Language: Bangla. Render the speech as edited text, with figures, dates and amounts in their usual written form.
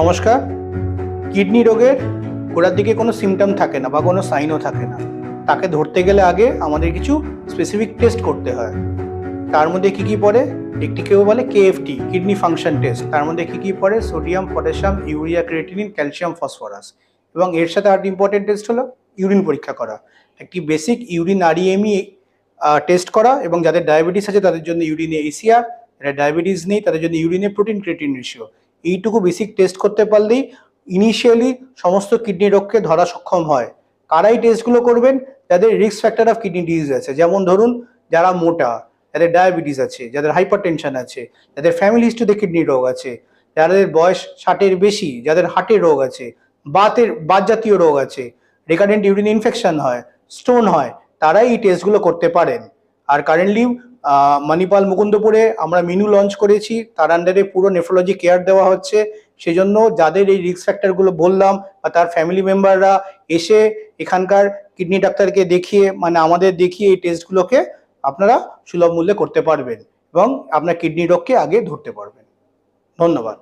নমস্কার। কিডনি রোগের গোড়ার দিকে কোনো সিমটম থাকে না বা কোনো সাইনও থাকে না। তাকে ধরতে গেলে আগে আমাদের কিছু স্পেসিফিক টেস্ট করতে হয়। তার মধ্যে কি কি পড়ে? একটি কেউ বলে কেএফটি, কিডনি ফাংশন টেস্ট। তার মধ্যে কি কি পড়ে? Sodium, potassium, urea, creatinine, calcium, phosphorus. এবং এর সাথে আরেকটি ইম্পর্টেন্ট টেস্ট হলো ইউরিন পরীক্ষা করা। একটি বেসিক ইউরিন আরইএমই টেস্ট করা, এবং যাদের ডায়াবেটিস আছে তাদের জন্য ইউরিনে এসিআর, যারা ডায়াবেটিস নেই তাদের জন্য ইউরিনে প্রোটিন ক্রিয়েটিন রেশিও। এইটুকু বেসিক টেস্ট করতে পারলেই ইনিশিয়ালি সমস্ত কিডনি রোগকে ধরা সক্ষম হয়। কারাই টেস্টগুলো করবেন? যাদের risk factor of kidney disease আছে, যেমন ধরুন যারা মোটা, যাদের ডায়াবেটিস আছে, যাদের হাইপার টেনশন আছে, যাদের ফ্যামিলি হিস্ট্রিতে কিডনি রোগ আছে, যাদের বয়স 60-এর বেশি, যাদের হার্টের রোগ আছে, বাত জাতীয় রোগ আছে, রিকারেন্ট ইউরিন ইনফেকশন হয়, স্টোন হয়, তারাই এই টেস্টগুলো করতে পারেন। আর কারেন্টলি মণিপাল মুকুন্দপুরে আমরা মেনু লঞ্চ করেছি, তার আন্ডারে পুরো নেফ্রোলজি কেয়ার দেওয়া হচ্ছে। সেজন্য যাদের এই রিস্ক ফ্যাক্টরগুলো বললাম বা তার ফ্যামিলি মেম্বাররা এসে এখানকার কিডনি ডাক্তারকে দেখিয়ে, মানে আমাদের দেখিয়ে এই টেস্টগুলোকে আপনারা সুলভ মূল্যে করতে পারবেন এবং আপনার কিডনি রোগকে আগে ধরতে পারবেন। ধন্যবাদ।